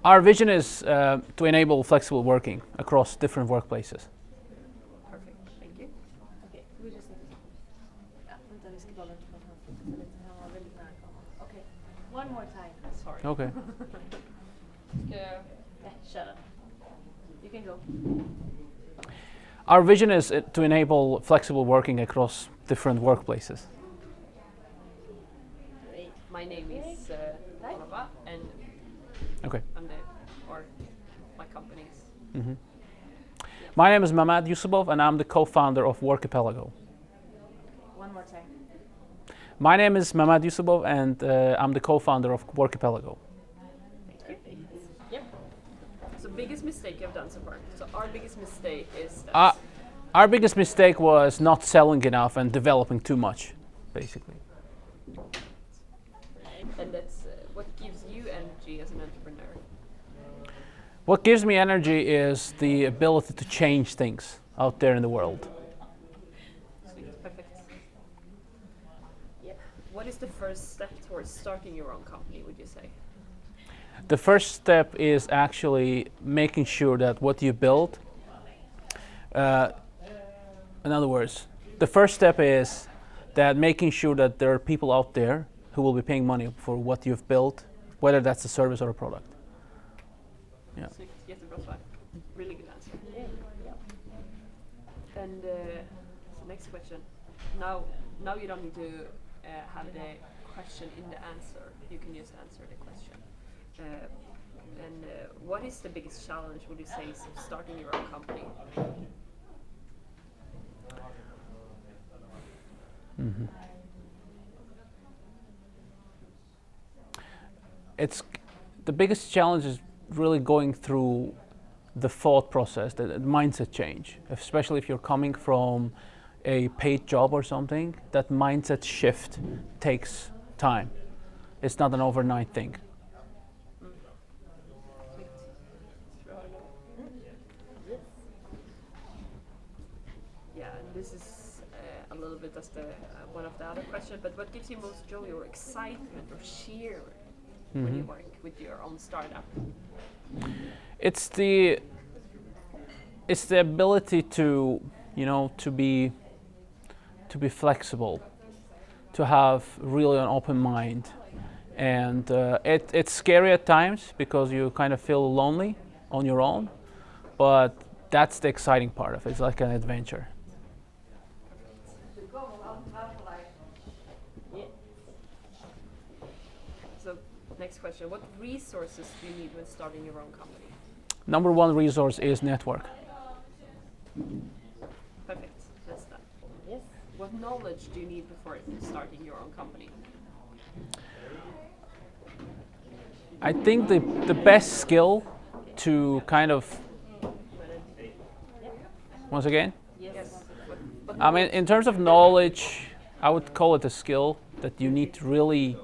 Our vision is to enable flexible working across different workplaces. Perfect, thank you. Okej, vi just ja, vänta, vi ska bara vänta på att han flyttar sig lite. Han var väldigt nära kameran. Okej, one more time. Sorry. Okay. Kör den. You can go. Our vision is to enable flexible working across different workplaces. Great. My name is Anava, and Okay. I'm my company's. My name is Mamad Yusupov, and I'm the co-founder of Workipelago. One more time. My name is Mamad Yusupov, and I'm the co-founder of Workipelago. Yep. So biggest mistake you've done so far. So our biggest mistake is that. Our biggest mistake was not selling enough and developing too much, basically. And that's what gives you energy as an entrepreneur. What gives me energy is the ability to change things out there in the world. Sweet, perfect. Yep. What is the first step towards starting your own company, would you say? The first step is actually making sure that what you build, in other words, the first step is that making sure that there are people out there who will be paying money for what you've built, whether that's a service or a product. Yeah. Sweet, jättebra svar. Really good answer. And so next question. Now you don't need to have the question in the answer. You can just answer the question. And what is the biggest challenge, would you say, starting your own company? It's the biggest challenge is really going through the thought process, the mindset change, especially if you're coming from a paid job or something. That mindset shift takes time. It's not an overnight thing. Yeah, and this is a little bit as the one of the other questions, but what gives you most joy or excitement or cheer when you work with your own startup? It's the ability to, to be flexible, to have really an open mind, and it's scary at times because you kind of feel lonely on your own, but that's the exciting part of it. It's like an adventure. So next question, what resources do you need when starting your own company? Number one resource is network. Perfect, that's that. Yes. What knowledge do you need before starting your own company? I think the best skill to kind of, once again, Yes. I mean, in terms of knowledge, I would call it a skill that you need to really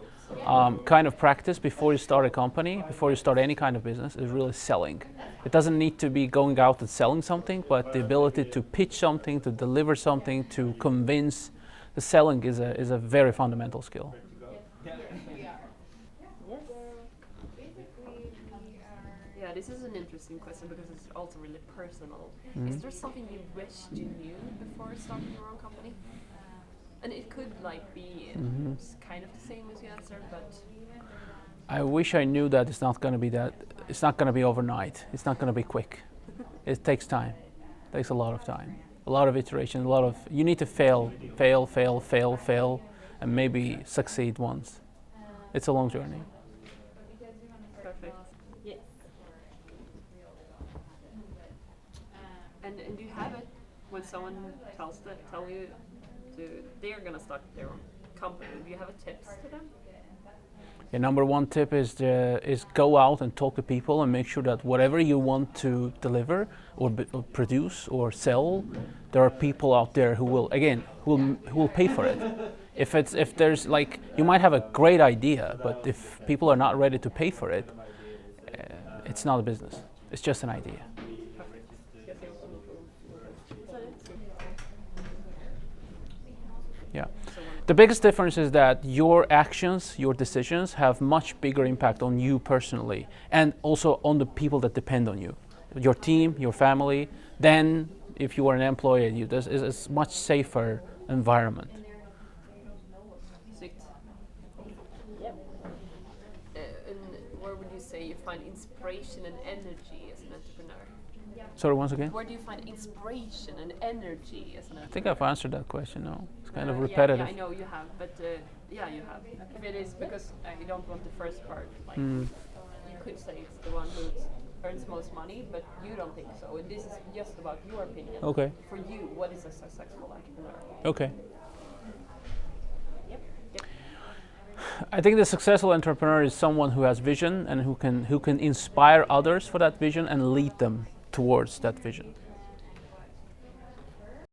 kind of practice before you start a company, before you start any kind of business, is really selling. It doesn't need to be going out and selling something, but the ability to pitch something, to deliver something, to convince. The selling is a very fundamental skill. Yeah, this is an interesting question because it's also really personal. Is there something you wished you knew before starting your own company? And it could be kind of the same as you answered, but I wish I knew that it's not going to be that. It's not going to be overnight. It's not going to be quick. It takes time. It takes a lot of time, a lot of iteration, you need to fail, and maybe succeed once. It's a long journey. perfect. Yes. And do you have it when someone tell you they're gonna start their own company? Do you have a tips to them? The number one tip is go out and talk to people and make sure that whatever you want to deliver or produce or sell, there are people out there who will pay for it. If there's you might have a great idea, but if people are not ready to pay for it, it's not a business. It's just an idea. Yeah. The biggest difference is that your actions, your decisions have much bigger impact on you personally and also on the people that depend on you, your team, your family, than if you are an employee. This is a much safer environment. Sweet. Yep. And where would you say you find inspiration and energy as an entrepreneur? Sorry, once again? Where do you find inspiration and energy as an entrepreneur? I think I've answered that question. No, it's kind of Yeah, repetitive. yeah, I know you have, but yeah, you have. If it is because you don't want the first part, like Mm. you could say it's the one who earns most money, but you don't think so. And this is just about your opinion. Okay. For you, what is a successful entrepreneur? Okay. Yep. Yep. I think the successful entrepreneur is someone who has vision and who can inspire others for that vision and lead them towards that vision.